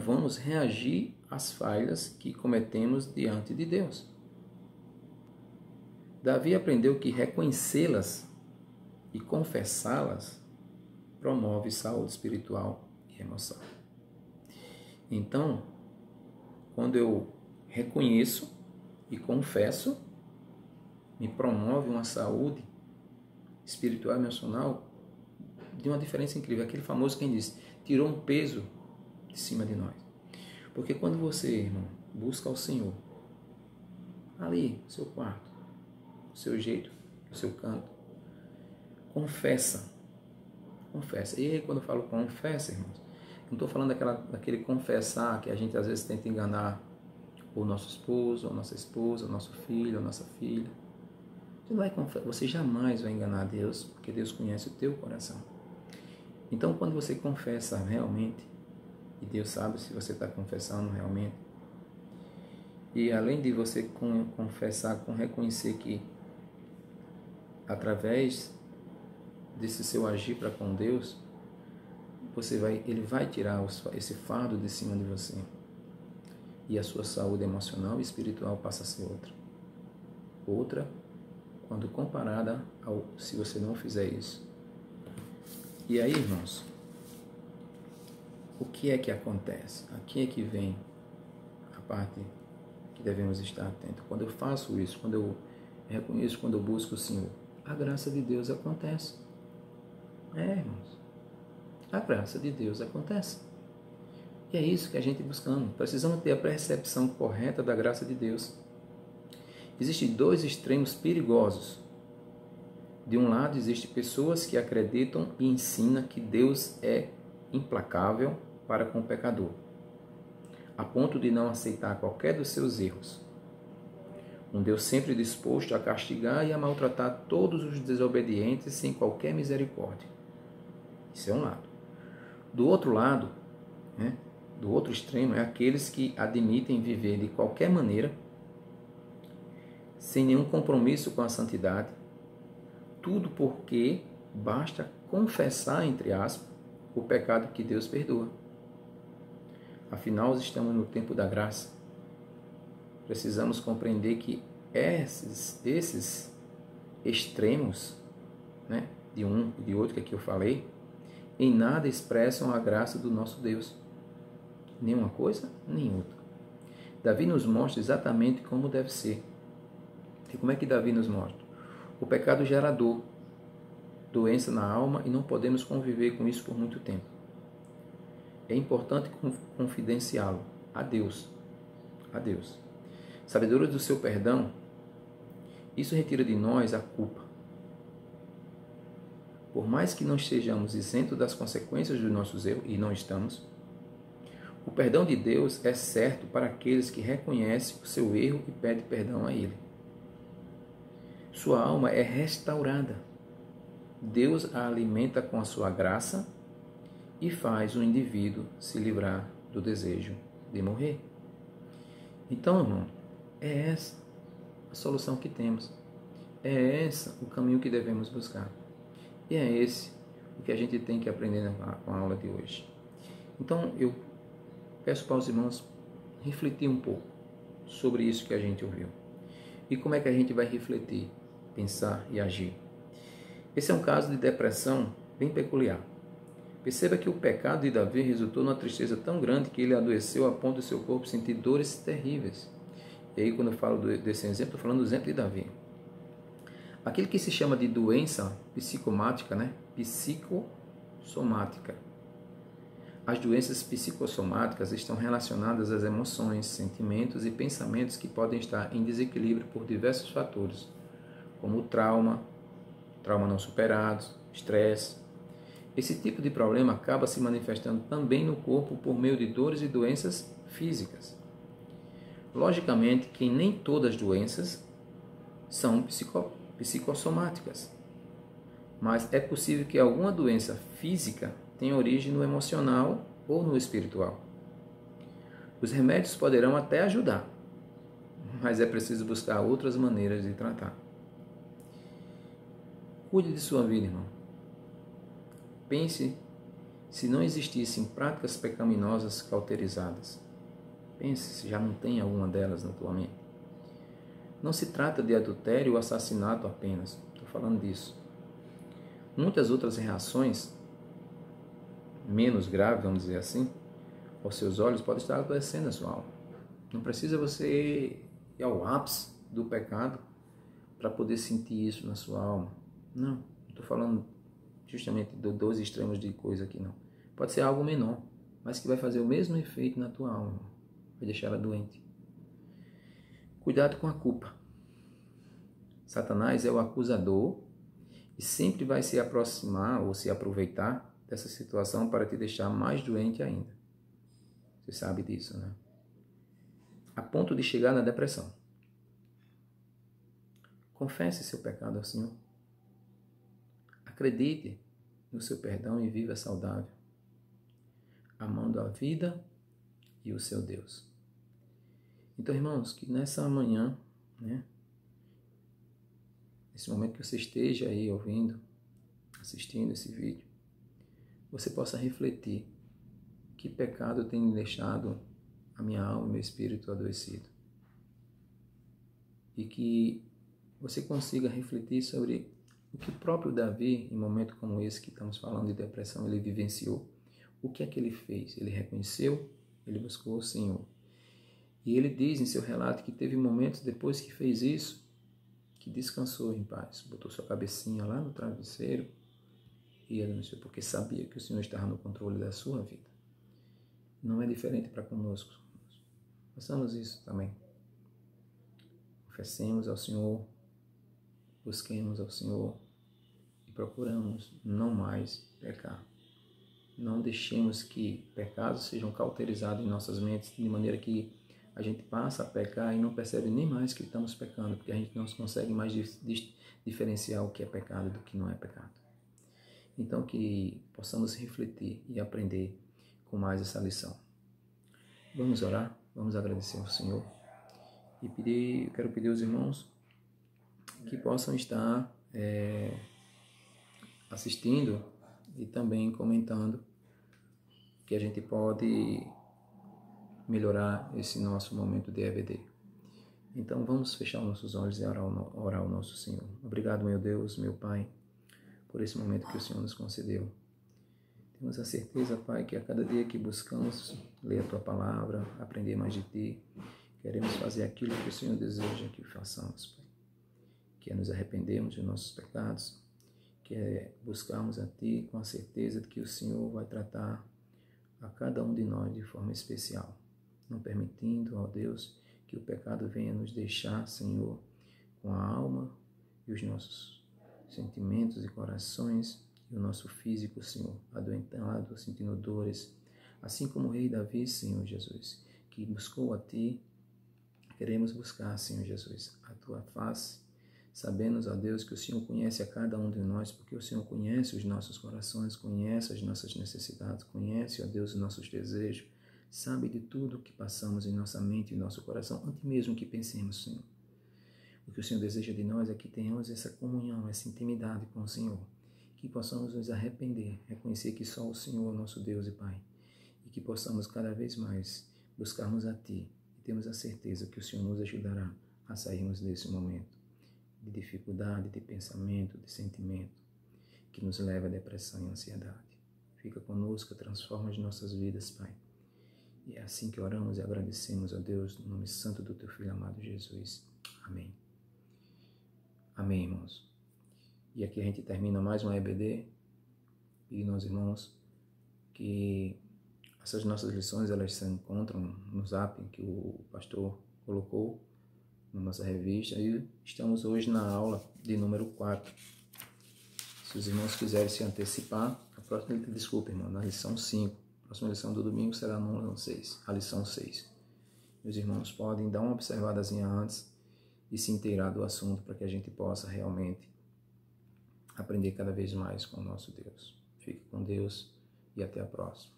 vamos reagir às falhas que cometemos diante de Deus. Davi aprendeu que reconhecê-las e confessá-las promove saúde espiritual e emocional. Então, quando eu reconheço e confesso, me promove uma saúde espiritual e emocional de uma diferença incrível. Aquele famoso quem disse, tirou um peso de cima de nós. Porque quando você, irmão, busca o Senhor, ali, no seu quarto, no seu jeito, no seu canto, confessa. E aí, quando eu falo confessa, irmãos, não estou falando daquele confessar que a gente às vezes tenta enganar o nosso esposo, ou nossa esposa, o nosso filho, ou nossa filha. Você jamais vai enganar Deus, porque Deus conhece o teu coração. Então, quando você confessa realmente, e Deus sabe se você está confessando realmente, e além de você confessar, reconhecer que através desse seu agir para com Deus, Ele vai tirar esse fardo de cima de você. E a sua saúde emocional e espiritual passa a ser outra. Outra, quando comparada se você não fizer isso. E aí, irmãos, o que é que acontece? Aqui é que vem a parte que devemos estar atentos. Quando eu faço isso, quando eu reconheço, quando eu busco o Senhor, a graça de Deus acontece. Irmãos, a graça de Deus acontece. E é isso que a gente buscamos. Precisamos ter a percepção correta da graça de Deus. Existem dois extremos perigosos. De um lado, existem pessoas que acreditam e ensinam que Deus é implacável para com o pecador, a ponto de não aceitar qualquer dos seus erros. Um Deus sempre disposto a castigar e a maltratar todos os desobedientes sem qualquer misericórdia. Isso é um lado. Do outro lado, do outro extremo, é aqueles que admitem viver de qualquer maneira, sem nenhum compromisso com a santidade, tudo porque basta confessar, entre aspas, o pecado que Deus perdoa. Afinal, estamos no tempo da graça. Precisamos compreender que esses extremos, de um e de outro que aqui eu falei, em nada expressam a graça do nosso Deus. Nem uma coisa, nem outra. Davi nos mostra exatamente como deve ser. E como é que Davi nos mostra? O pecado gera dor, doença na alma, e não podemos conviver com isso por muito tempo. É importante confidenciá-lo a Deus. A Deus. Sabedores do seu perdão, isso retira de nós a culpa. Por mais que não estejamos isentos das consequências dos nossos erros, e não estamos, o perdão de Deus é certo para aqueles que reconhecem o seu erro e pedem perdão a Ele. Sua alma é restaurada. Deus a alimenta com a sua graça e faz o indivíduo se livrar do desejo de morrer. Então, irmão, é essa a solução que temos. É esse o caminho que devemos buscar. E é esse o que a gente tem que aprender com a aula de hoje. Então, eu peço para os irmãos refletir um pouco sobre isso que a gente ouviu. E como é que a gente vai refletir, pensar e agir. Esse é um caso de depressão bem peculiar. Perceba que o pecado de Davi resultou numa tristeza tão grande que ele adoeceu a ponto de seu corpo sentir dores terríveis. E aí, quando eu falo desse exemplo, estou falando do exemplo de Davi. Aquilo que se chama de doença psicomática, psicossomática. As doenças psicossomáticas estão relacionadas às emoções, sentimentos e pensamentos que podem estar em desequilíbrio por diversos fatores, como o trauma não superado, estresse. Esse tipo de problema acaba se manifestando também no corpo por meio de dores e doenças físicas. Logicamente que nem todas as doenças são psicossomáticas, mas é possível que alguma doença física tenha origem no emocional ou no espiritual. Os remédios poderão até ajudar, mas é preciso buscar outras maneiras de tratar. Cuide de sua vida, irmão. Pense Se não existissem práticas pecaminosas cauterizadas, pense se já não tem alguma delas na tua mente. Não se trata de adultério ou assassinato apenas, estou falando disso. Muitas outras reações, menos graves, vamos dizer assim, aos seus olhos, podem estar adoecendo na sua alma. Não precisa você ir ao ápice do pecado para poder sentir isso na sua alma. Não estou falando justamente dos dois extremos de coisa aqui, não. Pode ser algo menor, mas que vai fazer o mesmo efeito na tua alma, vai deixar ela doente. Cuidado com a culpa. Satanás é o acusador e sempre vai se aproximar ou se aproveitar dessa situação para te deixar mais doente ainda. Você sabe disso, né? A ponto de chegar na depressão. Confesse seu pecado ao Senhor. Acredite no seu perdão e viva saudável, amando a vida e o seu Deus. Então, irmãos, que nessa manhã, né, nesse momento que você esteja aí ouvindo, assistindo esse vídeo, você possa refletir que pecado tem deixado a minha alma e meu espírito adoecido. E que você consiga refletir sobre o que o próprio Davi, em um momento como esse que estamos falando de depressão, ele vivenciou. O que é que ele fez? Ele reconheceu, ele buscou o Senhor. E ele diz em seu relato que teve momentos depois que fez isso, que descansou em paz, botou sua cabecinha lá no travesseiro e anunciou, porque sabia que o Senhor estava no controle da sua vida. Não é diferente para conosco. Façamos isso também. Confessemos ao Senhor, busquemos ao Senhor e procuramos não mais pecar. Não deixemos que pecados sejam cauterizados em nossas mentes de maneira que a gente passa a pecar e não percebe nem mais que estamos pecando, porque a gente não consegue mais diferenciar o que é pecado do que não é pecado. Então que possamos refletir e aprender com mais essa lição. Vamos orar, vamos agradecer ao Senhor e quero pedir aos irmãos que possam estar assistindo e também comentando que a gente pode melhorar esse nosso momento de EBD. Então vamos fechar os nossos olhos e orar ao nosso Senhor. Obrigado, meu Deus, meu Pai, por esse momento que o Senhor nos concedeu. Temos a certeza, Pai, que a cada dia que buscamos ler a Tua Palavra, aprender mais de Ti, queremos fazer aquilo que o Senhor deseja que façamos, Pai. Que é nos arrependermos dos nossos pecados, que é buscarmos a Ti com a certeza de que o Senhor vai tratar a cada um de nós de forma especial, não permitindo, ó Deus, que o pecado venha nos deixar, Senhor, com a alma e os nossos sentimentos e corações e o nosso físico, Senhor, adoentado, sentindo dores, assim como o rei Davi, Senhor Jesus, que buscou a Ti. Queremos buscar, Senhor Jesus, a Tua face, sabendo, ó Deus, que o Senhor conhece a cada um de nós, porque o Senhor conhece os nossos corações, conhece as nossas necessidades, conhece, ó Deus, os nossos desejos, sabe de tudo o que passamos em nossa mente e nosso coração, antes mesmo que pensemos, Senhor. O que o Senhor deseja de nós é que tenhamos essa comunhão, essa intimidade com o Senhor, que possamos nos arrepender, reconhecer que só o Senhor é nosso Deus e Pai, e que possamos cada vez mais buscarmos a Ti, e temos a certeza que o Senhor nos ajudará a sairmos desse momento de dificuldade, de pensamento, de sentimento, que nos leva à depressão e ansiedade. Fica conosco, transforma as nossas vidas, Pai. E é assim que oramos e agradecemos a Deus, no nome santo do Teu Filho amado Jesus. Amém. Amém, irmãos. E aqui a gente termina mais um EBD, pedindo aos irmãos que essas nossas lições, elas se encontram no Zap, que o pastor colocou na nossa revista, e estamos hoje na aula de número 4. Se os irmãos quiserem se antecipar, desculpa, irmão, na lição 5. A próxima lição do domingo será na a lição 6. Os irmãos podem dar uma observadazinha antes e se inteirar do assunto para que a gente possa realmente aprender cada vez mais com o nosso Deus. Fique com Deus e até a próxima.